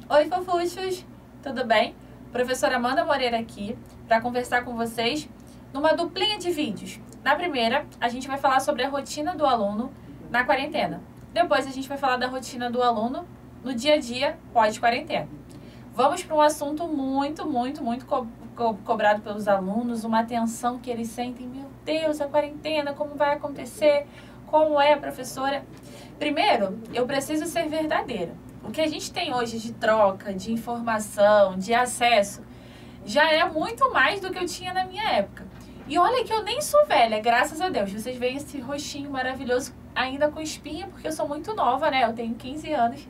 Oi, fofuchos! Tudo bem? Professora Amanda Moreira aqui para conversar com vocês numa duplinha de vídeos. Na primeira, a gente vai falar sobre a rotina do aluno na quarentena. Depois, a gente vai falar da rotina do aluno no dia a dia pós-quarentena. Vamos para um assunto muito cobrado pelos alunos, uma tensão que eles sentem. Meu Deus, a quarentena, como vai acontecer? Como é, professora? Primeiro, eu preciso ser verdadeira. O que a gente tem hoje de troca, de informação, de acesso, já é muito mais do que eu tinha na minha época. E olha que eu nem sou velha, graças a Deus. Vocês veem esse rostinho maravilhoso ainda com espinha, porque eu sou muito nova, né? Eu tenho 15 anos.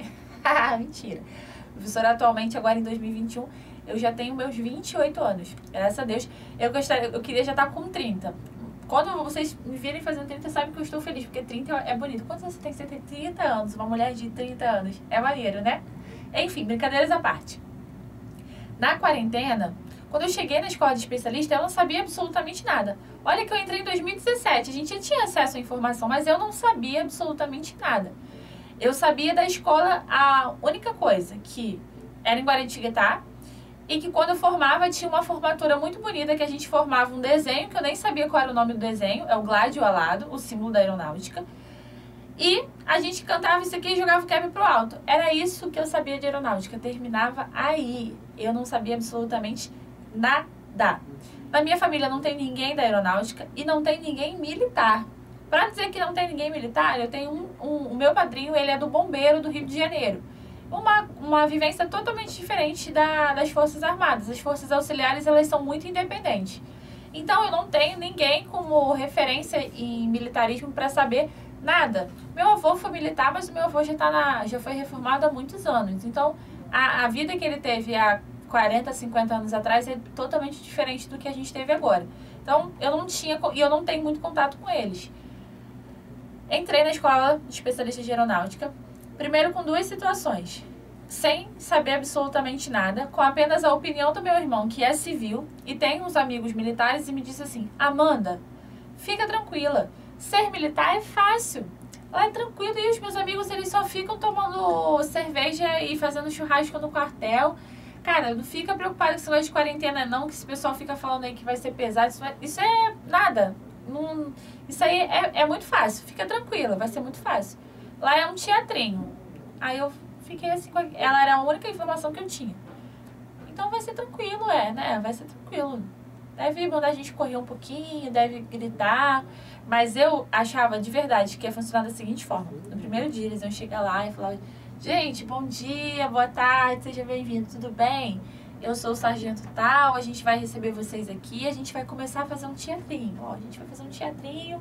Mentira. Professora, atualmente, agora em 2021, eu já tenho meus 28 anos. Graças a Deus. Eu queria já estar com 30. Quando vocês me virem fazendo 30, sabem que eu estou feliz, porque 30 é bonito. Quantos anos você tem? Você tem 30 anos, uma mulher de 30 anos. É maneiro, né? Enfim, brincadeiras à parte. Na quarentena, quando eu cheguei na escola de especialista, eu não sabia absolutamente nada. Olha que eu entrei em 2017, a gente já tinha acesso à informação, mas eu não sabia absolutamente nada. Eu sabia da escola a única coisa, que era em Guaratinguetá, e que quando eu formava tinha uma formatura muito bonita, que a gente formava um desenho, que eu nem sabia qual era o nome do desenho, é o gládio alado, o símbolo da aeronáutica. E a gente cantava isso aqui e jogava o cap pro alto. Era isso que eu sabia de aeronáutica, terminava aí. Eu não sabia absolutamente nada. Na minha família não tem ninguém da aeronáutica e não tem ninguém militar. Para dizer que não tem ninguém militar, eu tenho o meu padrinho, ele é do bombeiro do Rio de Janeiro. Uma vivência totalmente diferente das Forças Armadas. As Forças Auxiliares, elas são muito independentes. Então, eu não tenho ninguém como referência em militarismo para saber nada. Meu avô foi militar, mas o meu avô já foi reformado há muitos anos. Então, a vida que ele teve há 40, 50 anos atrás é totalmente diferente do que a gente teve agora. Então, eu não tenho muito contato com eles. Entrei na escola de especialista de aeronáutica. Primeiro com duas situações, sem saber absolutamente nada, com apenas a opinião do meu irmão, que é civil, e tem uns amigos militares, e me disse assim: Amanda, fica tranquila, ser militar é fácil, lá é tranquilo, e os meus amigos, eles só ficam tomando cerveja e fazendo churrasco no quartel. Cara, não fica preocupado com esse negócio de quarentena não, que esse pessoal fica falando aí que vai ser pesado, isso é nada, isso aí é muito fácil, fica tranquila, vai ser muito fácil. Lá é um teatrinho. Aí eu fiquei assim, ela era a única informação que eu tinha. Então vai ser tranquilo, né? Vai ser tranquilo. Deve mandar a gente correr um pouquinho, deve gritar. Mas eu achava de verdade que ia funcionar da seguinte forma. No primeiro dia eles iam chegar lá e falar: gente, bom dia, boa tarde, seja bem-vindo, tudo bem? Eu sou o sargento tal, a gente vai receber vocês aqui, a gente vai começar a fazer um teatrinho. Ó, a gente vai fazer um teatrinho.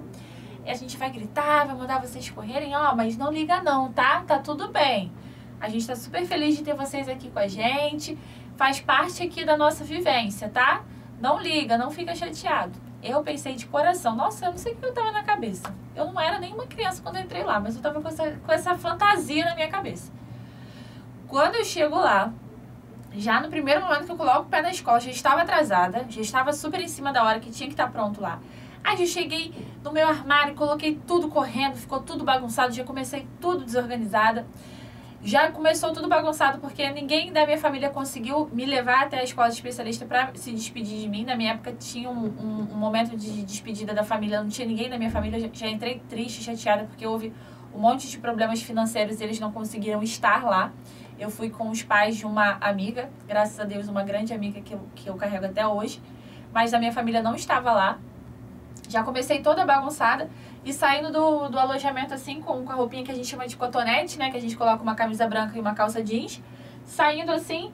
A gente vai gritar, vai mandar vocês correrem, mas não liga não, tá? Tá tudo bem. A gente tá super feliz de ter vocês aqui com a gente. Faz parte aqui da nossa vivência, tá? Não liga, não fica chateado. Eu pensei de coração, nossa, eu não sei o que eu tava na cabeça. Eu não era nenhuma criança quando eu entrei lá, mas eu tava com essa fantasia na minha cabeça. Quando eu chego lá, já no primeiro momento que eu coloco o pé na escola, já estava atrasada, já estava super em cima da hora que tinha que estar pronto lá. Aí eu cheguei no meu armário, coloquei tudo correndo, ficou tudo bagunçado, já comecei tudo desorganizada. Já começou tudo bagunçado porque ninguém da minha família conseguiu me levar até a escola de especialista para se despedir de mim. Na minha época tinha um momento de despedida da família, não tinha ninguém da minha família, já entrei triste, chateada, porque houve um monte de problemas financeiros e eles não conseguiram estar lá. Eu fui com os pais de uma amiga, graças a Deus, uma grande amiga que eu carrego até hoje, mas a minha família não estava lá. Já comecei toda bagunçada e saindo do alojamento assim, com a roupinha que a gente chama de cotonete, né? Que a gente coloca uma camisa branca e uma calça jeans. Saindo assim,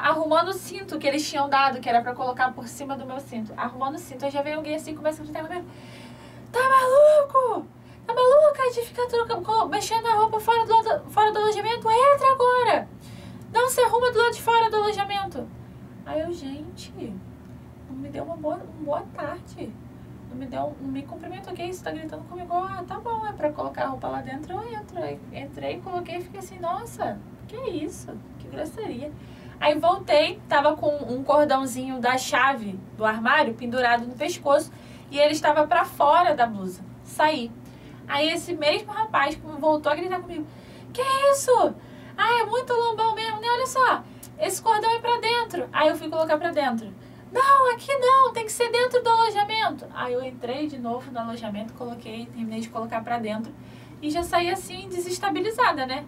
arrumando o cinto que eles tinham dado, que era pra colocar por cima do meu cinto. Arrumando o cinto. Aí já veio alguém assim, começa a gritar comigo: tá maluco? Tá maluca de ficar mexendo na roupa fora do alojamento? Entra agora! Não se arruma do lado de fora do alojamento. Aí eu, gente, não me deu uma boa tarde. Não me cumprimentou, que isso? Tá gritando comigo? Tá bom, é pra colocar a roupa lá dentro, eu entro. Aí entrei, coloquei e fiquei assim, nossa, que isso? Que grosseria. Aí voltei, tava com um cordãozinho da chave do armário pendurado no pescoço e ele estava pra fora da blusa. Saí. Aí esse mesmo rapaz voltou a gritar comigo: que isso? É muito lambão mesmo. olha só, esse cordão é pra dentro. Aí eu fui colocar pra dentro. Não, aqui não, tem que ser dentro do alojamento. Aí eu entrei de novo no alojamento, coloquei, terminei de colocar pra dentro e já saí assim, desestabilizada, né?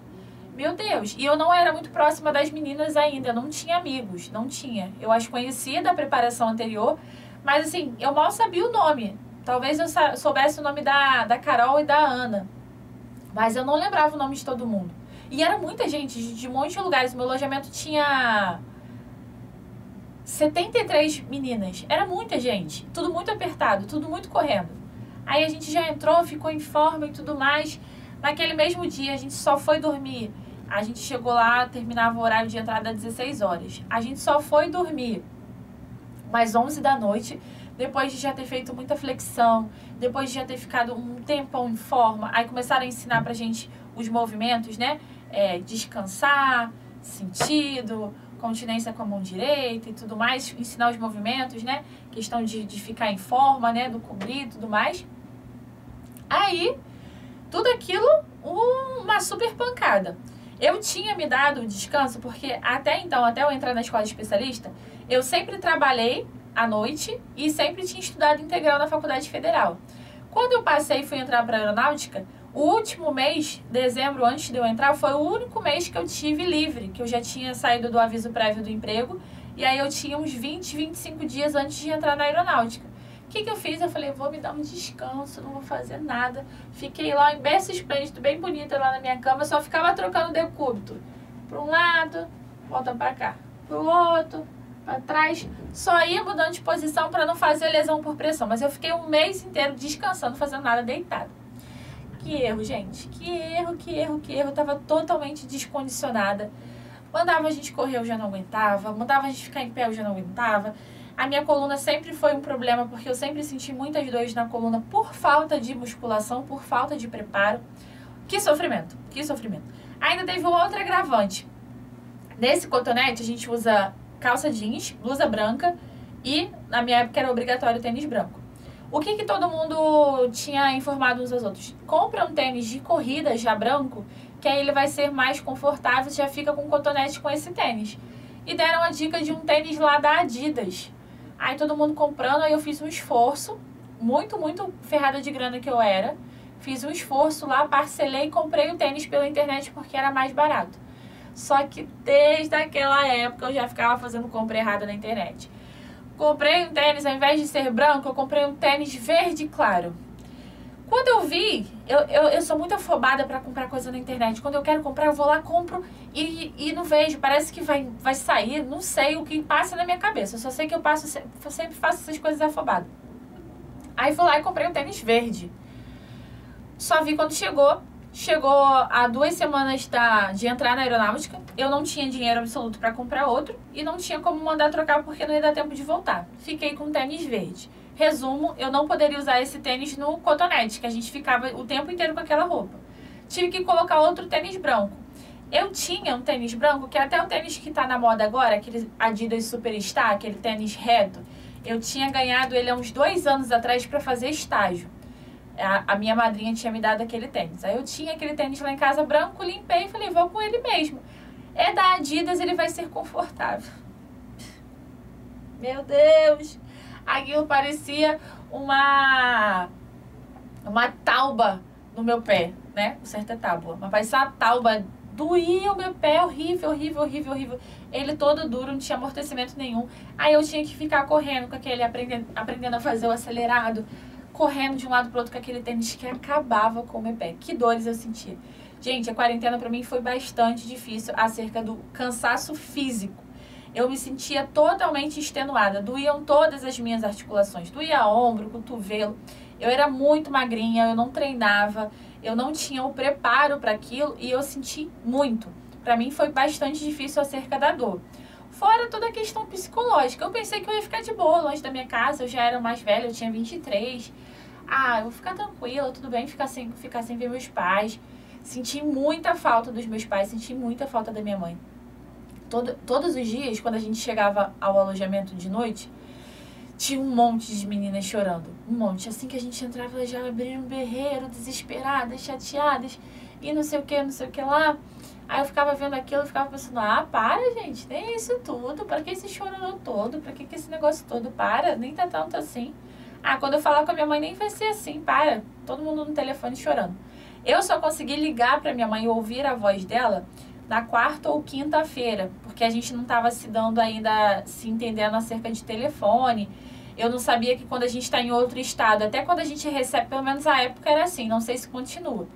Meu Deus, e eu não era muito próxima das meninas ainda, eu não tinha amigos, não tinha. Eu as conhecia da preparação anterior, mas assim, eu mal sabia o nome. Talvez eu soubesse o nome da Carol e da Ana, mas eu não lembrava o nome de todo mundo. E era muita gente, de um monte de lugares. Meu alojamento tinha 73 meninas, era muita gente, tudo muito apertado, tudo muito correndo. Aí a gente já entrou, ficou em forma e tudo mais. Naquele mesmo dia, a gente só foi dormir. A gente chegou lá, terminava o horário de entrada às 16 horas. A gente só foi dormir mais 11 da noite, depois de já ter feito muita flexão, depois de já ter ficado um tempão em forma. Aí começaram a ensinar pra gente os movimentos, né? Descansar, sentido, continência com a mão direita e tudo mais. Ensinar os movimentos, né? Questão de ficar em forma, né? Do cobrir e tudo mais. Aí, tudo aquilo, uma super pancada. Eu tinha me dado o descanso porque até então, até eu entrar na escola de especialista, eu sempre trabalhei à noite e sempre tinha estudado integral na Faculdade Federal. Quando eu passei e fui entrar para a aeronáutica, o último mês, dezembro, antes de eu entrar, foi o único mês que eu tive livre, que eu já tinha saído do aviso prévio do emprego, e aí eu tinha uns 20, 25 dias antes de entrar na aeronáutica. O que eu fiz? Eu falei, vou me dar um descanso, não vou fazer nada. Fiquei lá em berço esplêndido, bem bonita lá na minha cama, só ficava trocando decúbito. Para um lado, volta para cá. Para o outro, para trás. Só ia mudando de posição para não fazer lesão por pressão. Mas eu fiquei um mês inteiro descansando, fazendo nada, deitada. Que erro, gente. Que erro, que erro, que erro. Eu tava totalmente descondicionada. Mandava a gente correr, eu já não aguentava. Mandava a gente ficar em pé, eu já não aguentava. A minha coluna sempre foi um problema, porque eu sempre senti muitas dores na coluna por falta de musculação, por falta de preparo. Que sofrimento, que sofrimento. Ainda teve um outro agravante. Nesse cotonete, a gente usa calça jeans, blusa branca e, na minha época, era obrigatório tênis branco. O que todo mundo tinha informado uns aos outros? Compra um tênis de corrida já branco, que aí ele vai ser mais confortável, já fica com cotonete com esse tênis. E deram a dica de um tênis lá da Adidas. Aí todo mundo comprando, aí eu fiz um esforço, muito ferrada de grana que eu era. Fiz um esforço lá, parcelei e comprei o tênis pela internet porque era mais barato. Só que desde aquela época eu já ficava fazendo compra errada na internet. Comprei um tênis, ao invés de ser branco, eu comprei um tênis verde claro. Quando eu vi, eu sou muito afobada para comprar coisa na internet. Quando eu quero comprar, eu vou lá, compro e não vejo. Parece que vai sair, não sei o que passa na minha cabeça. Eu só sei que eu sempre faço essas coisas afobadas. Aí fui lá e comprei um tênis verde. Só vi quando chegou. Chegou há 2 semanas de entrar na aeronáutica. Eu não tinha dinheiro absoluto para comprar outro e não tinha como mandar trocar porque não ia dar tempo de voltar. Fiquei com um tênis verde. Resumo, eu não poderia usar esse tênis no cotonete, que a gente ficava o tempo inteiro com aquela roupa. Tive que colocar outro tênis branco. Eu tinha um tênis branco, que é até o tênis que tá na moda agora, aquele Adidas Superstar, aquele tênis reto. Eu tinha ganhado ele há uns 2 anos atrás para fazer estágio. A minha madrinha tinha me dado aquele tênis. Aí eu tinha aquele tênis lá em casa branco, limpei e falei, vou com ele mesmo. É da Adidas, ele vai ser confortável. Meu Deus! Aquilo parecia uma tauba no meu pé, né? O certo é tábua. Mas parecia uma tauba. Doía o meu pé, horrível, horrível, horrível, horrível. Ele todo duro, não tinha amortecimento nenhum. Aí eu tinha que ficar correndo com aquele, aprendendo a fazer o acelerado. Correndo de um lado pro outro com aquele tênis que acabava com o meu pé. Que dores eu sentia. Gente, a quarentena pra mim foi bastante difícil acerca do cansaço físico. Eu me sentia totalmente extenuada. Doíam todas as minhas articulações. Doía ombro, cotovelo. Eu era muito magrinha, eu não treinava. Eu não tinha o preparo para aquilo e eu senti muito. Para mim foi bastante difícil acerca da dor. Fora toda a questão psicológica. Eu pensei que eu ia ficar de boa longe da minha casa. Eu já era mais velha, eu tinha 23. Eu vou ficar tranquila, tudo bem ficar sem ver meus pais. Senti muita falta dos meus pais, senti muita falta da minha mãe. Todos os dias, quando a gente chegava ao alojamento de noite, tinha um monte de meninas chorando. Um monte. Assim que a gente entrava, elas já abriram um berreiro, desesperadas, chateadas, e não sei o que lá. Aí eu ficava vendo aquilo e ficava pensando, para, gente, nem isso tudo, pra que esse chororô todo, pra que esse negócio todo, para, nem tá tanto assim. Quando eu falar com a minha mãe nem vai ser assim, para, todo mundo no telefone chorando. Eu só consegui ligar pra minha mãe e ouvir a voz dela na quarta ou quinta-feira, porque a gente não tava se dando ainda, se entendendo acerca de telefone. Eu não sabia que quando a gente tá em outro estado, até quando a gente recebe, pelo menos a época era assim, não sei se continua.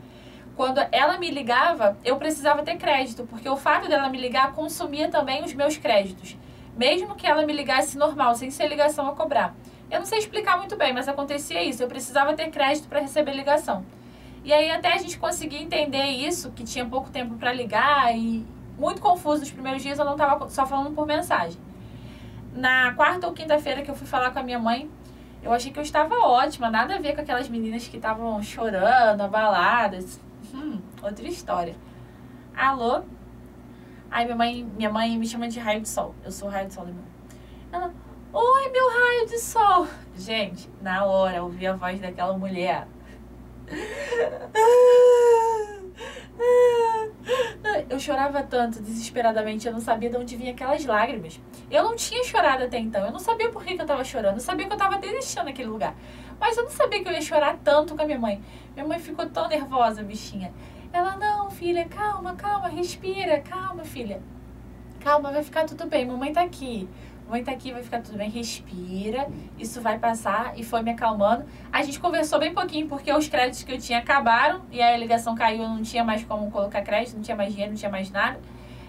Quando ela me ligava, eu precisava ter crédito, porque o fato dela me ligar consumia também os meus créditos. Mesmo que ela me ligasse normal, sem ser ligação a cobrar. Eu não sei explicar muito bem, mas acontecia isso. Eu precisava ter crédito para receber ligação. E aí até a gente conseguir entender isso, que tinha pouco tempo para ligar e muito confuso nos primeiros dias, eu não estava só falando por mensagem. Na quarta ou quinta-feira que eu fui falar com a minha mãe, eu achei que eu estava ótima, nada a ver com aquelas meninas que estavam chorando, abaladas. Outra história. Alô? Aí minha mãe me chama de raio de sol. Eu sou o raio de sol da minha mãe. Ela, oi, meu raio de sol. Gente, na hora eu ouvi a voz daquela mulher. Eu chorava tanto, desesperadamente, eu não sabia de onde vinha aquelas lágrimas. Eu não tinha chorado até então, eu não sabia por que eu tava chorando, eu sabia que eu tava desistindo naquele lugar. Mas eu não sabia que eu ia chorar tanto com a minha mãe. Minha mãe ficou tão nervosa, bichinha. Ela, não, filha, calma, calma, respira, calma, filha. Calma, vai ficar tudo bem, mamãe tá aqui. Mamãe tá aqui, vai ficar tudo bem, respira, isso vai passar. E foi me acalmando. A gente conversou bem pouquinho, porque os créditos que eu tinha acabaram. E aí a ligação caiu, eu não tinha mais como colocar crédito, não tinha mais dinheiro, não tinha mais nada.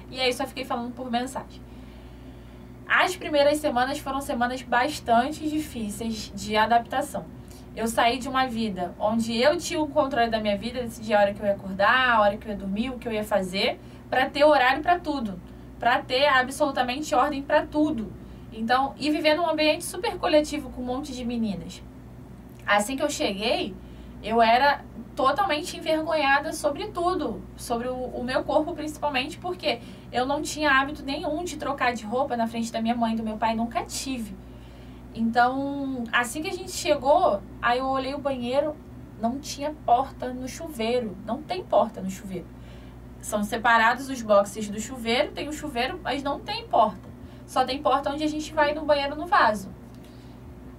E aí só fiquei falando por mensagem. As primeiras semanas foram semanas bastante difíceis de adaptação. Eu saí de uma vida onde eu tinha o controle da minha vida, decidia a hora que eu ia acordar, a hora que eu ia dormir, o que eu ia fazer, para ter horário para tudo, para ter absolutamente ordem para tudo. Então, e viver num ambiente super coletivo com um monte de meninas. Assim que eu cheguei, eu era totalmente envergonhada sobre tudo, sobre o meu corpo principalmente, porque eu não tinha hábito nenhum de trocar de roupa na frente da minha mãe e do meu pai, nunca tive. Então, assim que a gente chegou, aí eu olhei o banheiro, não tinha porta no chuveiro, não tem porta no chuveiro. São separados os boxes do chuveiro, tem o chuveiro, mas não tem porta. Só tem porta onde a gente vai no banheiro no vaso.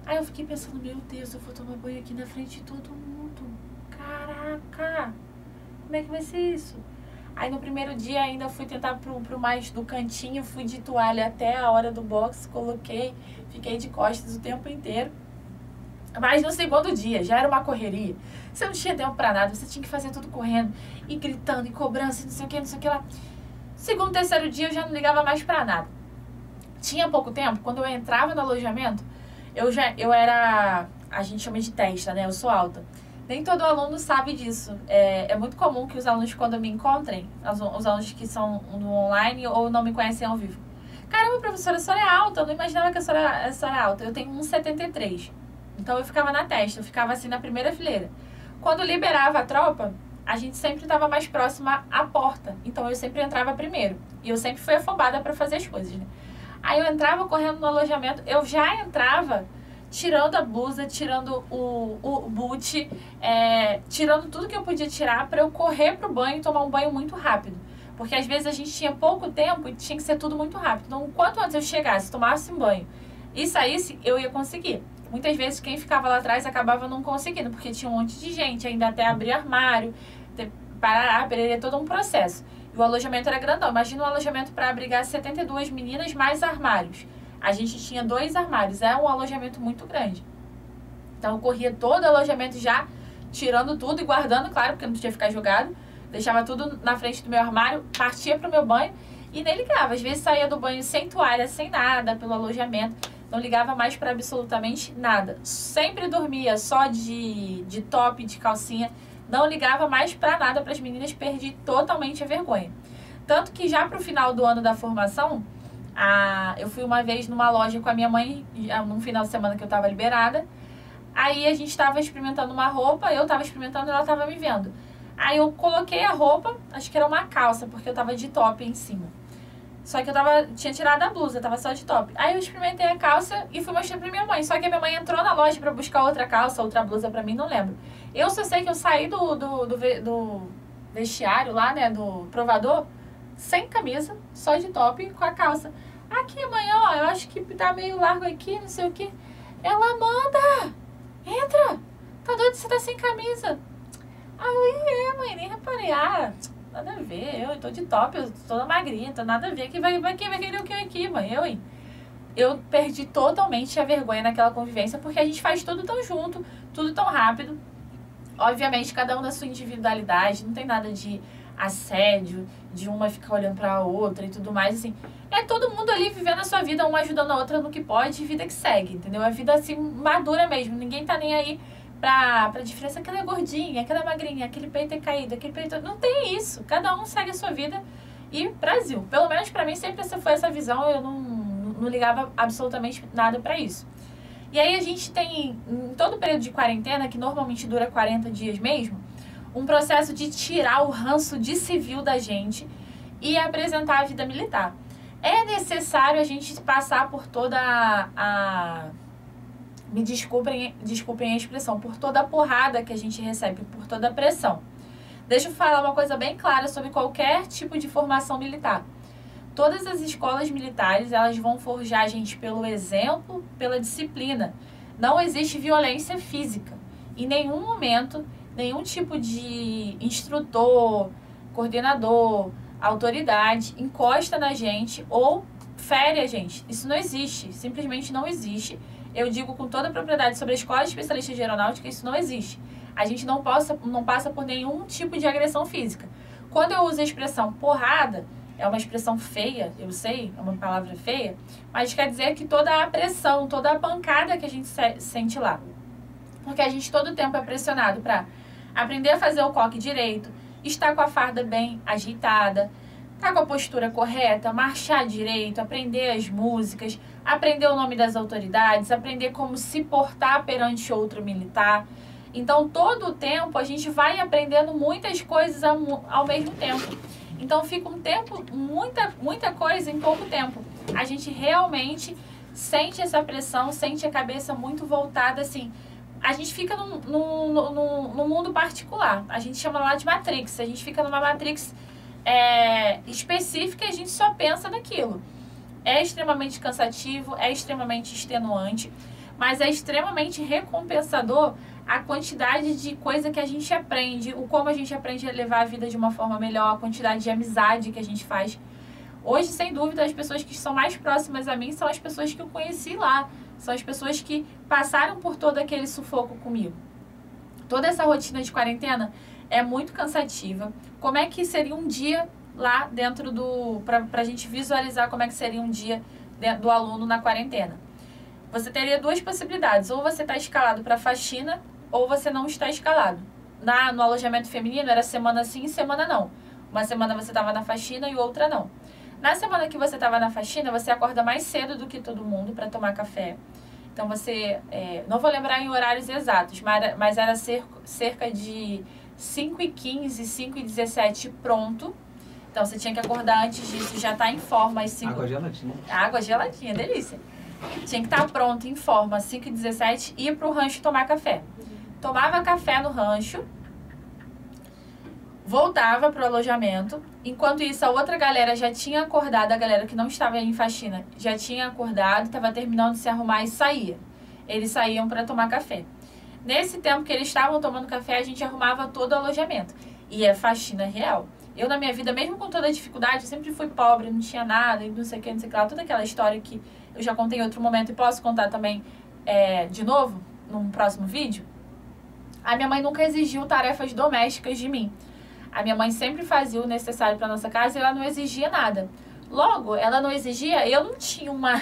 Aí eu fiquei pensando, meu Deus, eu vou tomar banho aqui na frente de todo mundo. Caraca, como é que vai ser isso? Aí no primeiro dia ainda fui tentar pro mais do cantinho, fui de toalha até a hora do box, coloquei, fiquei de costas o tempo inteiro. Mas no segundo dia já era uma correria. Você não tinha tempo pra nada, você tinha que fazer tudo correndo, e gritando, e cobrança, e não sei o que lá. Segundo, terceiro dia eu já não ligava mais pra nada. Tinha pouco tempo, quando eu entrava no alojamento, eu era, a gente chama de testa, né? Eu sou alta. Nem todo aluno sabe disso. É muito comum que os alunos, quando me encontrem, os alunos que são no online ou não me conhecem ao vivo. Caramba, professora, a senhora é alta. Eu não imaginava que a senhora era alta. Eu tenho 1,73. Então eu ficava na testa, eu ficava assim na primeira fileira. Quando liberava a tropa, a gente sempre estava mais próxima à porta. Então eu sempre entrava primeiro. E eu sempre fui afobada para fazer as coisas, né? Aí eu entrava correndo no alojamento, eu já entrava tirando a blusa, tirando o boot, tirando tudo que eu podia tirar para eu correr pro banho e tomar um banho muito rápido. Porque às vezes a gente tinha pouco tempo e tinha que ser tudo muito rápido. Então, quanto antes eu chegasse, tomasse um banho e saísse, eu ia conseguir. Muitas vezes quem ficava lá atrás acabava não conseguindo, porque tinha um monte de gente, ainda até abrir armário, parará, perder todo um processo. E o alojamento era grandão. Imagina um alojamento para abrigar 72 meninas mais armários. A gente tinha 2 armários. É um alojamento muito grande. Então eu corria todo o alojamento já, tirando tudo e guardando, claro, porque não podia ficar jogado. Deixava tudo na frente do meu armário, partia pro meu banho e nem ligava. Às vezes saía do banho sem toalha, sem nada, pelo alojamento. Não ligava mais para absolutamente nada. Sempre dormia só de top, de calcinha. Não ligava mais pra nada para as meninas, perdi totalmente a vergonha. Tanto que já pro final do ano da formação, eu fui uma vez numa loja com a minha mãe, num final de semana que eu tava liberada. Aí a gente tava experimentando uma roupa, eu tava experimentando e ela tava me vendo. Aí eu coloquei a roupa, acho que era uma calça, porque eu tava de top em cima. Só que tinha tirado a blusa, tava só de top. Aí eu experimentei a calça e fui mostrar pra minha mãe. Só que a minha mãe entrou na loja pra buscar outra calça, outra blusa pra mim, não lembro. Eu só sei que eu saí do vestiário lá, né, do provador, sem camisa, só de top com a calça. Aqui, mãe, ó, eu acho que tá meio largo aqui, não sei o que. Ela, Amanda, entra. Tá doido, você tá sem camisa. Aí, mãe, nem reparei. Ah, nada a ver, eu tô de top, eu tô toda magrinha, tô nada a ver. Vai querer o que aqui, mãe? Eu perdi totalmente a vergonha naquela convivência, porque a gente faz tudo tão junto, tudo tão rápido. Obviamente, cada um na sua individualidade, não tem nada de assédio, de uma ficar olhando pra outra e tudo mais, assim. É todo mundo ali vivendo a sua vida, uma ajudando a outra no que pode, e vida que segue, entendeu? A vida, assim, madura mesmo. Ninguém tá nem aí pra diferença, aquela é gordinha, aquela é magrinha, aquele peito é caído, aquele peito... Não tem isso. Cada um segue a sua vida e Brasil. Pelo menos pra mim, sempre essa foi essa visão, eu não ligava absolutamente nada pra isso. E aí a gente tem, em todo o período de quarentena, que normalmente dura 40 dias mesmo, um processo de tirar o ranço de civil da gente e apresentar a vida militar. É necessário a gente passar por toda me desculpem a expressão, por toda a porrada que a gente recebe, por toda a pressão. Deixa eu falar uma coisa bem clara sobre qualquer tipo de formação militar. Todas as escolas militares, elas vão forjar a gente pelo exemplo, pela disciplina. Não existe violência física. Em nenhum momento, nenhum tipo de instrutor, coordenador, autoridade encosta na gente ou fere a gente. Isso não existe, simplesmente não existe. Eu digo com toda a propriedade sobre a Escola Especialista de Aeronáutica, isso não existe. A gente não passa por nenhum tipo de agressão física. Quando eu uso a expressão porrada, é uma expressão feia, eu sei, é uma palavra feia, mas quer dizer que toda a pressão, toda a pancada que a gente sente lá. Porque a gente todo o tempo é pressionado para aprender a fazer o coque direito, estar com a farda bem ajeitada, estar com a postura correta, marchar direito, aprender as músicas, aprender o nome das autoridades, aprender como se portar perante outro militar. Então, todo o tempo, a gente vai aprendendo muitas coisas ao mesmo tempo. Então, fica um tempo, muita coisa em pouco tempo. A gente realmente sente essa pressão, sente a cabeça muito voltada, assim. A gente fica num mundo particular. A gente chama lá de Matrix. A gente fica numa Matrix específica e a gente só pensa naquilo. É extremamente cansativo, é extremamente extenuante, mas é extremamente recompensador a quantidade de coisa que a gente aprende, o como a gente aprende a levar a vida de uma forma melhor, a quantidade de amizade que a gente faz. Hoje, sem dúvida, as pessoas que são mais próximas a mim são as pessoas que eu conheci lá, são as pessoas que passaram por todo aquele sufoco comigo. Toda essa rotina de quarentena é muito cansativa. Como é que seria um dia lá dentro pra gente visualizar como é que seria um dia do aluno na quarentena? Você teria duas possibilidades, ou você está escalado para faxina, ou você não está escalado. No alojamento feminino era semana sim e semana não. Uma semana você estava na faxina e outra não. Na semana que você estava na faxina, você acorda mais cedo do que todo mundo para tomar café. Então você, não vou lembrar em horários exatos, mas era cerca de 5h15, 5h17 pronto. Então você tinha que acordar antes disso, já tá em forma às 5. Água geladinha. Água geladinha, delícia. Tinha que estar pronto em forma às 5h17 e ir pro rancho tomar café. Tomava café no rancho, voltava pro alojamento. Enquanto isso, a outra galera já tinha acordado, a galera que não estava em faxina já tinha acordado, estava terminando de se arrumar e saía. Eles saíam para tomar café. Nesse tempo que eles estavam tomando café, a gente arrumava todo o alojamento. E é faxina real. Eu, na minha vida, mesmo com toda a dificuldade, eu sempre fui pobre, não tinha nada, e não sei o que, não sei o que lá. Toda aquela história que eu já contei em outro momento e posso contar também de novo, num próximo vídeo. A minha mãe nunca exigiu tarefas domésticas de mim. A minha mãe sempre fazia o necessário para nossa casa e ela não exigia nada. Logo, ela não exigia, eu não tinha uma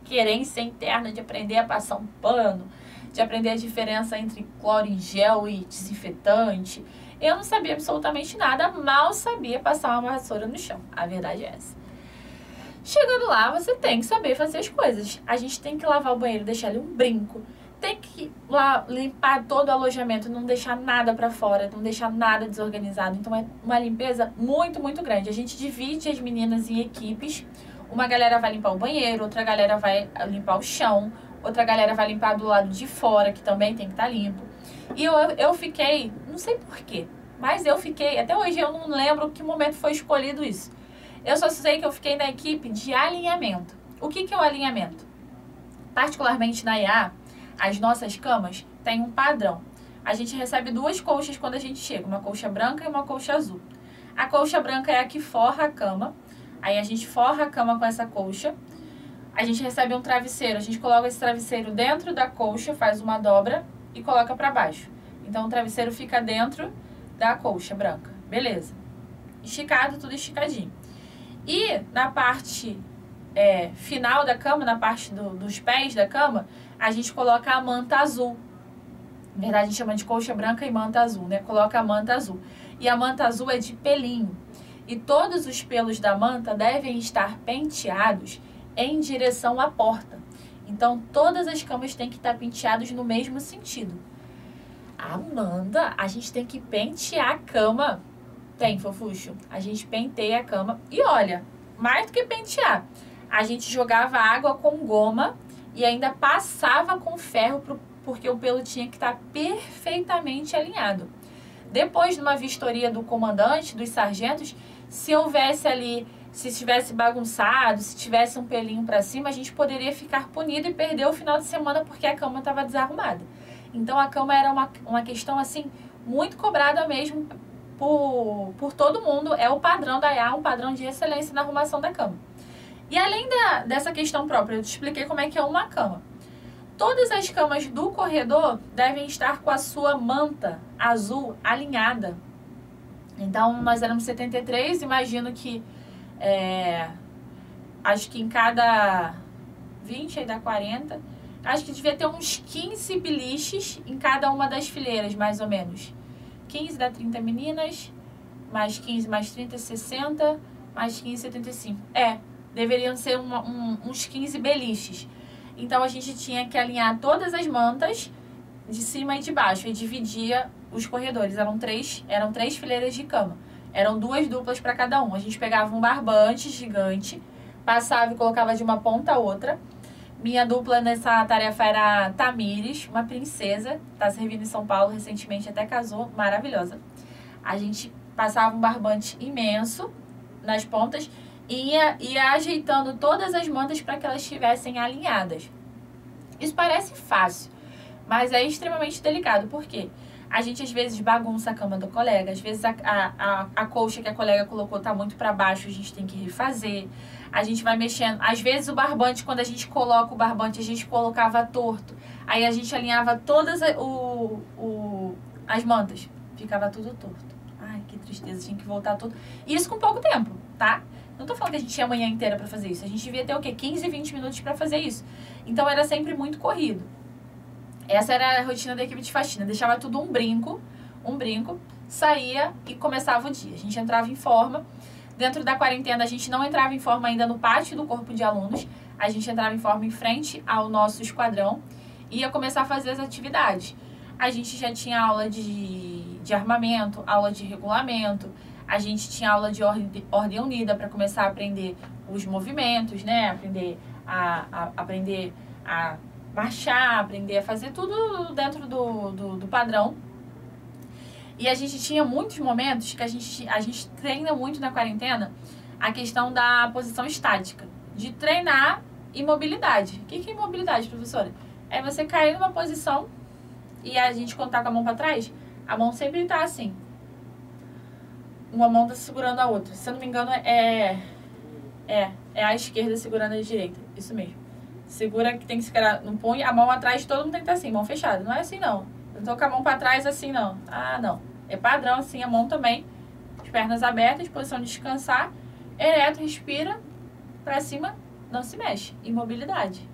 querência interna de aprender a passar um pano, de aprender a diferença entre cloro em gel e desinfetante. Eu não sabia absolutamente nada, mal sabia passar uma vassoura no chão. A verdade é essa. Chegando lá, você tem que saber fazer as coisas. A gente tem que lavar o banheiro, deixar ele um brinco. Tem que limpar todo o alojamento, não deixar nada pra fora, não deixar nada desorganizado. Então é uma limpeza muito, muito grande. A gente divide as meninas em equipes. Uma galera vai limpar o banheiro, outra galera vai limpar o chão, outra galera vai limpar do lado de fora, que também tem que estar limpo. E eu fiquei, não sei porquê, mas eu fiquei, até hoje eu não lembro que momento foi escolhido isso. Eu só sei que eu fiquei na equipe de alinhamento. O que é o alinhamento? Particularmente na IA, as nossas camas têm um padrão. A gente recebe 2 colchas quando a gente chega, uma colcha branca e uma colcha azul. A colcha branca é a que forra a cama, aí a gente forra a cama com essa colcha. A gente recebe um travesseiro, a gente coloca esse travesseiro dentro da colcha, faz uma dobra e coloca para baixo. Então o travesseiro fica dentro da colcha branca, beleza. Esticado, tudo esticadinho. E na parte final da cama, na parte dos pés da cama, a gente coloca a manta azul. Na verdade, a gente chama de colcha branca e manta azul, né? Coloca a manta azul. E a manta azul é de pelinho. E todos os pelos da manta devem estar penteados em direção à porta. Então, todas as camas têm que estar penteadas no mesmo sentido. Amanda, a gente tem que pentear a cama. Tem, fofuxo. A gente penteia a cama. E olha, mais do que pentear, a gente jogava água com goma e ainda passava com ferro porque o pelo tinha que estar perfeitamente alinhado. Depois de uma vistoria do comandante, dos sargentos, se houvesse ali, se estivesse bagunçado, se tivesse um pelinho para cima, a gente poderia ficar punido e perder o final de semana porque a cama estava desarrumada. Então a cama era uma questão assim muito cobrada mesmo por todo mundo. É o padrão da IA, um padrão de excelência na arrumação da cama. E além dessa questão própria, eu te expliquei como é que é uma cama. Todas as camas do corredor devem estar com a sua manta azul alinhada. Então, nós éramos 73, imagino que acho que em cada 20, aí dá 40, acho que devia ter uns 15 beliches em cada uma das fileiras, mais ou menos. 15 dá 30 meninas, mais 15 mais 30, 60, mais 15, 75. Deveriam ser uns 15 beliches. Então, a gente tinha que alinhar todas as mantas de cima e de baixo e dividia os corredores. Eram três fileiras de cama. Eram 2 duplas para cada um. A gente pegava um barbante gigante, passava e colocava de uma ponta a outra. Minha dupla nessa tarefa era a Tamires, uma princesa, tá servindo em São Paulo, recentemente até casou, maravilhosa. A gente passava um barbante imenso nas pontas e ia ajeitando todas as mantas para que elas estivessem alinhadas. Isso parece fácil, mas é extremamente delicado, porque a gente às vezes bagunça a cama do colega, às vezes a colcha que a colega colocou tá muito para baixo, a gente tem que refazer. A gente vai mexendo. Às vezes o barbante, quando a gente coloca o barbante, a gente colocava torto. Aí a gente alinhava todas as mantas. Ficava tudo torto. Ai, que tristeza, tinha que voltar tudo. Isso com pouco tempo, tá? Não tô falando que a gente tinha a manhã inteira pra fazer isso. A gente devia ter o quê? 15, 20 minutos pra fazer isso. Então era sempre muito corrido. Essa era a rotina da equipe de faxina. Deixava tudo um brinco, saía e começava o dia. A gente entrava em forma. Dentro da quarentena, a gente não entrava em forma ainda no pátio do corpo de alunos. A gente entrava em forma em frente ao nosso esquadrão e ia começar a fazer as atividades. A gente já tinha aula de armamento, aula de regulamento. A gente tinha aula de ordem unida para começar a aprender os movimentos, né? Aprender a marchar, aprender a fazer tudo dentro do padrão. E a gente tinha muitos momentos que a gente treina muito na quarentena a questão da posição estática, de treinar imobilidade. O que é imobilidade, professora? É você cair numa posição e a gente contar com a mão para trás, a mão sempre está assim. Uma mão está segurando a outra. Se eu não me engano, é a esquerda segurando a direita. Isso mesmo. Segura que tem que segurar, não põe a mão atrás, todo mundo tem que estar assim, mão fechada. Não é assim, não. Eu tô com a mão para trás assim, não. Ah, não. É padrão assim, a mão também. As pernas abertas, posição de descansar. Ereto, respira. Pra cima, não se mexe. Imobilidade.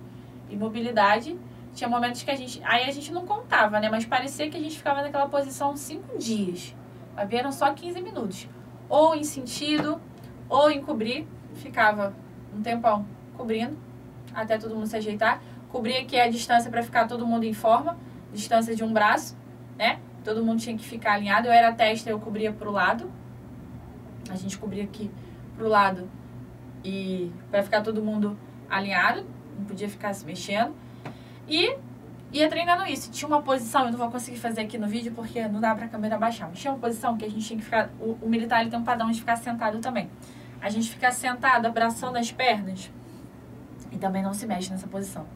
Imobilidade. Tinha momentos que a gente não contava, né? Mas parecia que a gente ficava naquela posição 5 dias. Mas eram só 15 minutos. Ou em sentido, ou em cobrir. Ficava um tempão cobrindo, até todo mundo se ajeitar. Cobria aqui a distância para ficar todo mundo em forma. Distância de um braço, né? Todo mundo tinha que ficar alinhado. Eu era testa, eu cobria pro lado. A gente cobria aqui pro lado e para ficar todo mundo alinhado. Não podia ficar se mexendo. E ia treinando isso. Tinha uma posição, eu não vou conseguir fazer aqui no vídeo porque não dá pra câmera baixar. Mas tinha uma posição que a gente tinha que ficar... O militar ele tem um padrão de ficar sentado também. a gente fica sentado, abraçando as pernas e também não se mexe nessa posição.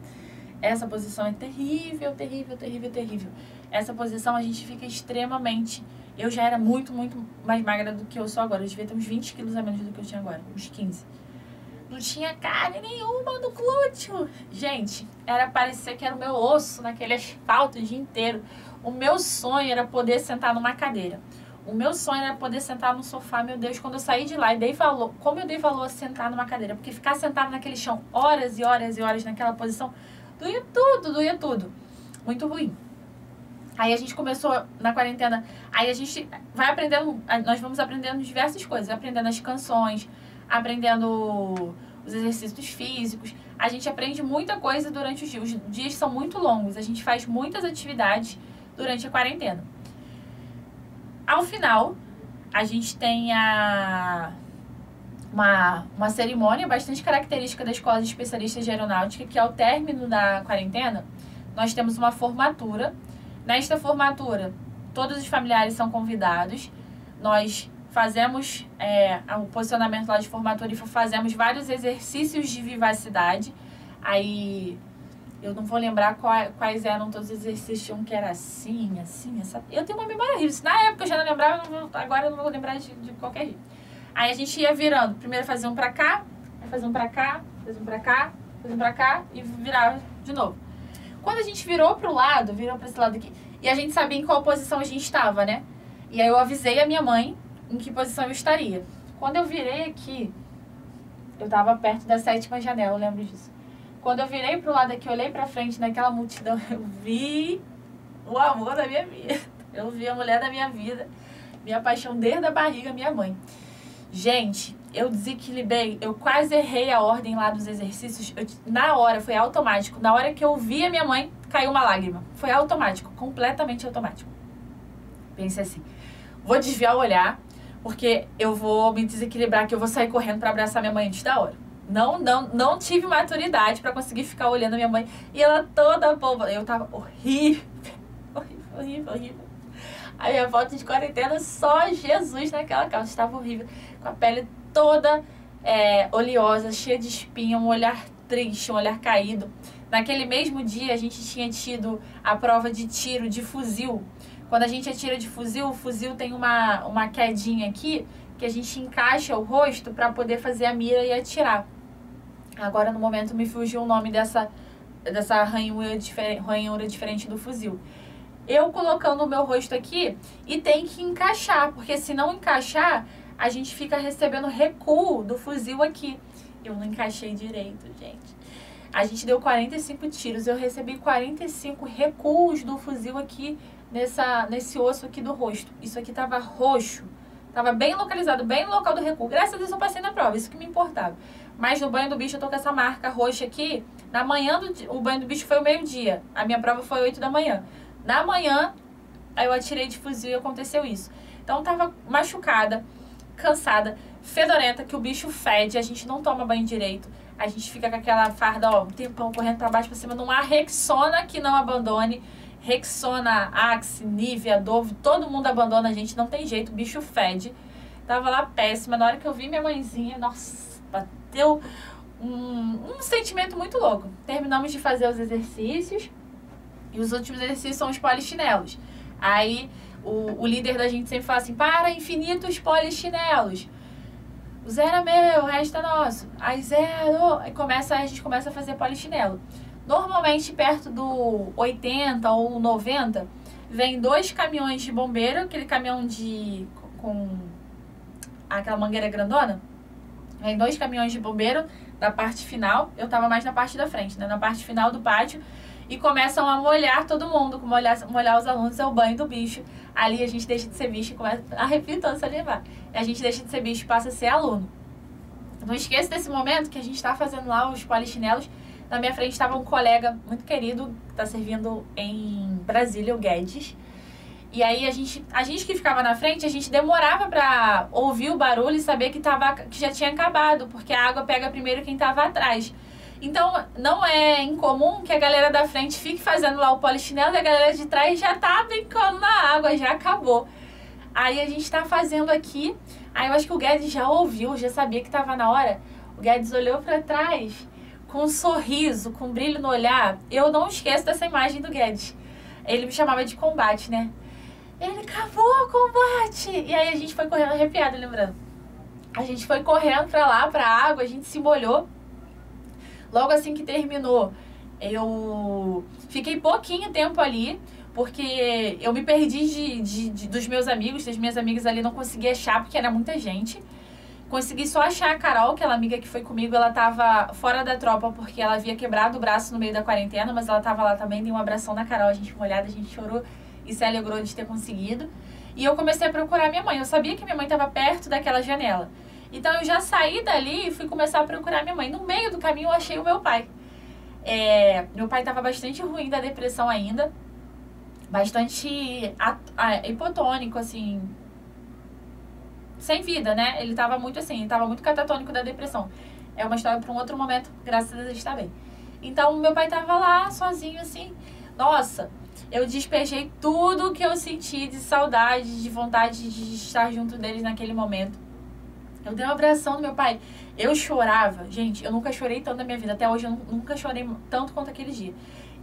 Essa posição é terrível, terrível, terrível, terrível. Essa posição a gente fica extremamente... Eu já era muito, muito mais magra do que eu sou agora. Eu devia ter uns 20 quilos a menos do que eu tinha agora, uns 15. Não tinha carne nenhuma no glúteo. Gente, era parecer que era o meu osso naquele asfalto o dia inteiro. O meu sonho era poder sentar numa cadeira. O meu sonho era poder sentar no sofá. Meu Deus, quando eu saí de lá e dei valor, como eu dei valor a sentar numa cadeira, porque ficar sentado naquele chão horas e horas e horas naquela posição, doía tudo, doía tudo. Muito ruim. Aí a gente começou na quarentena, aí a gente vai aprendendo, nós vamos aprendendo diversas coisas, aprendendo as canções, aprendendo os exercícios físicos. A gente aprende muita coisa durante os dias. Os dias são muito longos, a gente faz muitas atividades durante a quarentena. Ao final, a gente tem uma cerimônia bastante característica da Escola de Especialistas de Aeronáutica, que ao término da quarentena, nós temos uma formatura. Nesta formatura, todos os familiares são convidados. Nós fazemos o posicionamento lá de formatura e fazemos vários exercícios de vivacidade. Aí, eu não vou lembrar quais eram todos os exercícios, um que era assim, assim, essa... Eu tenho uma memória horrível. Se na época eu já não lembrava, agora eu não vou lembrar de qualquer jeito. Aí a gente ia virando. Primeiro fazia um pra cá, aí fazia um pra cá, fazia um pra cá, fazia um pra cá e virava de novo. Quando a gente virou pro lado, virou pra esse lado aqui, e a gente sabia em qual posição a gente estava, né? E aí eu avisei a minha mãe em que posição eu estaria. Quando eu virei aqui, eu tava perto da 7ª janela, eu lembro disso. Quando eu virei pro lado aqui, olhei pra frente naquela multidão, eu vi o amor da minha vida. Eu vi a mulher da minha vida, minha paixão desde a barriga, minha mãe. Gente, eu desequilibrei, eu quase errei a ordem lá dos exercícios. Na hora, foi automático. Na hora que eu vi a minha mãe, caiu uma lágrima. Foi automático, completamente automático. Pensei assim, vou desviar o olhar, porque eu vou me desequilibrar, que eu vou sair correndo pra abraçar minha mãe antes da hora. Não tive maturidade pra conseguir ficar olhando a minha mãe. E ela toda boba. Eu tava horrível, horrível, horrível, horrível. A minha foto de quarentena, só Jesus naquela calça. Estava horrível. Com a pele toda oleosa, cheia de espinha, um olhar triste, um olhar caído. Naquele mesmo dia, a gente tinha tido a prova de tiro de fuzil. Quando a gente atira de fuzil, o fuzil tem uma quedinha aqui, que a gente encaixa o rosto para poder fazer a mira e atirar. Agora, no momento, me fugiu o nome dessa ranhura diferente do fuzil. Eu colocando o meu rosto aqui e tem que encaixar, porque se não encaixar, a gente fica recebendo recuo do fuzil aqui. Eu não encaixei direito, gente. A gente deu 45 tiros, eu recebi 45 recuos do fuzil aqui nesse osso aqui do rosto. Isso aqui tava roxo, tava bem localizado, bem no local do recuo. Graças a Deus eu passei na prova, isso que me importava. Mas no banho do bicho eu tô com essa marca roxa aqui. Na manhã, o banho do bicho foi o meio-dia, a minha prova foi 8 da manhã. Na manhã, aí eu atirei de fuzil e aconteceu isso. Então, eu tava machucada, cansada, fedorenta, que o bicho fede, a gente não toma banho direito. A gente fica com aquela farda, ó, um tempão correndo pra baixo, pra cima, numa Rexona que não abandone. Rexona, Axe, Nivea, Dove, todo mundo abandona a gente, não tem jeito, o bicho fede. Tava lá péssima, na hora que eu vi minha mãezinha, nossa, bateu um sentimento muito louco. Terminamos de fazer os exercícios. E os últimos exercícios são os polichinelos. Aí o líder da gente sempre fala assim, para infinitos polichinelos. O 0 é meu, o resto é nosso. Aí 0, aí a gente começa a fazer polichinelo. Normalmente perto do 80 ou 90, vem 2 caminhões de bombeiro, aquele caminhão com aquela mangueira grandona. Vem 2 caminhões de bombeiro da parte final. Eu tava mais na parte da frente, né? Na parte final do pátio. E começam a molhar todo mundo, molhar os alunos, é o banho do bicho. Ali a gente deixa de ser bicho e começa a arrepio todo se levar. A gente deixa de ser bicho e passa a ser aluno. Não esqueça desse momento que a gente tá fazendo lá os polichinelos. Na minha frente estava um colega muito querido, que tá servindo em Brasília, o Guedes. E aí a gente que ficava na frente, a gente demorava pra ouvir o barulho e saber que já tinha acabado, porque a água pega primeiro quem tava atrás. Então, não é incomum que a galera da frente fique fazendo lá o polichinelo e a galera de trás já tá brincando na água, já acabou. Aí a gente tá fazendo aqui, Aí eu acho que o Guedes já ouviu, já sabia que tava na hora. O Guedes olhou pra trás com um sorriso, com um brilho no olhar. Eu não esqueço dessa imagem do Guedes. Ele me chamava de Combate, né? Ele cavou Combate! E aí a gente foi correndo arrepiado, lembrando. A gente foi correndo pra lá, pra água, a gente se molhou. Logo assim que terminou, eu fiquei pouquinho tempo ali, porque eu me perdi dos meus amigos, das minhas amigas ali, não consegui achar, porque era muita gente. Consegui só achar a Carol, aquela amiga que foi comigo, ela tava fora da tropa, porque ela havia quebrado o braço no meio da quarentena, mas ela tava lá também, dei um abração na Carol, a gente molhada, a gente chorou e se alegrou de ter conseguido. E eu comecei a procurar minha mãe, eu sabia que minha mãe tava perto daquela janela. Então eu já saí dali e fui começar a procurar minha mãe. No meio do caminho eu achei o meu pai. Meu pai estava bastante ruim da depressão ainda. Bastante hipotônico, assim. Sem vida, né? Ele estava muito assim, estava muito catatônico da depressão. É uma história para um outro momento, graças a Deus ele está bem. Então meu pai estava lá, sozinho, assim. Nossa, eu despejei tudo que eu senti de saudade, de vontade de estar junto deles naquele momento. Eu dei um abração no meu pai. Eu chorava. Gente, eu nunca chorei tanto na minha vida. Até hoje eu nunca chorei tanto quanto aquele dia.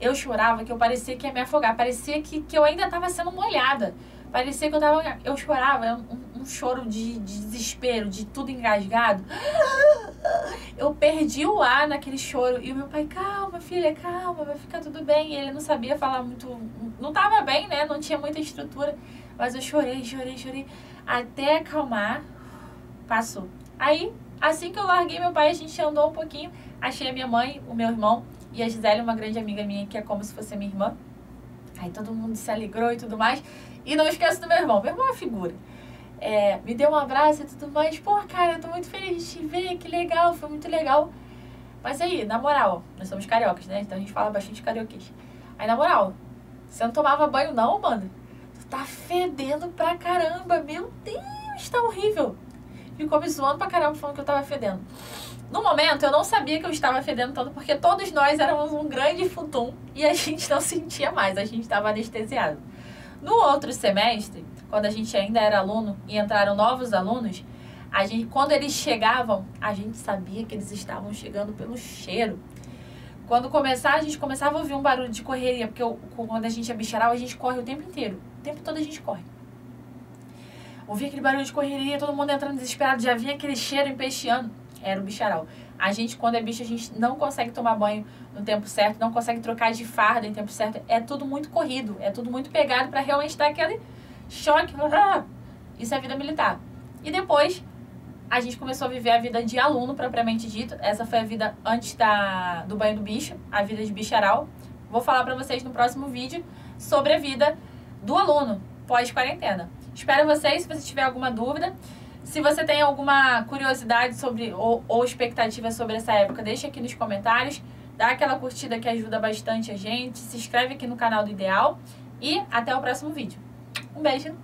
Eu chorava que eu parecia que ia me afogar. Parecia que eu ainda estava sendo molhada. Parecia que eu chorava. Um choro de desespero, de tudo engasgado. Eu perdi o ar naquele choro. E o meu pai, calma, filha, calma, vai ficar tudo bem. E ele não sabia falar muito... Não estava bem, né? Não tinha muita estrutura. Mas eu chorei. Até acalmar... Passou. Aí, assim que eu larguei meu pai, a gente andou um pouquinho, achei a minha mãe, o meu irmão e a Gisele, uma grande amiga minha, que é como se fosse minha irmã. Aí todo mundo se alegrou e tudo mais. E não esqueço do meu irmão. Meu irmão é uma figura. Me deu um abraço e tudo mais. Pô, cara, eu tô muito feliz de te ver, que legal, foi muito legal. Mas aí, na moral, nós somos cariocas, né? Então a gente fala bastante carioquês. Aí, na moral, você não tomava banho não, mano? Tu tá fedendo pra caramba, meu Deus, tá horrível. Ficou me zoando pra caramba falando que eu tava fedendo. No momento, eu não sabia que eu estava fedendo tanto, porque todos nós éramos um grande futum e a gente não sentia mais, a gente estava anestesiado. No outro semestre, quando a gente ainda era aluno e entraram novos alunos, quando eles chegavam, a gente sabia que eles estavam chegando pelo cheiro. Quando a gente começava a ouvir um barulho de correria, porque quando a gente é bicharal, a gente corre o tempo inteiro. O tempo todo a gente corre. Ouvia aquele barulho de correria, todo mundo entrando desesperado, já vinha aquele cheiro empesteando. Era o bicharal. A gente, quando é bicho, a gente não consegue tomar banho no tempo certo, não consegue trocar de farda em tempo certo. É tudo muito corrido, é tudo muito pegado para realmente dar aquele choque. Isso é vida militar. E depois, a gente começou a viver a vida de aluno, propriamente dito. Essa foi a vida antes do banho do bicho, a vida de bicharal. Vou falar para vocês no próximo vídeo sobre a vida do aluno pós-quarentena. Espero vocês, se você tiver alguma dúvida. Se você tem alguma curiosidade sobre ou expectativa sobre essa época, deixa aqui nos comentários. Dá aquela curtida que ajuda bastante a gente. Se inscreve aqui no canal do Ideal. E até o próximo vídeo. Um beijo!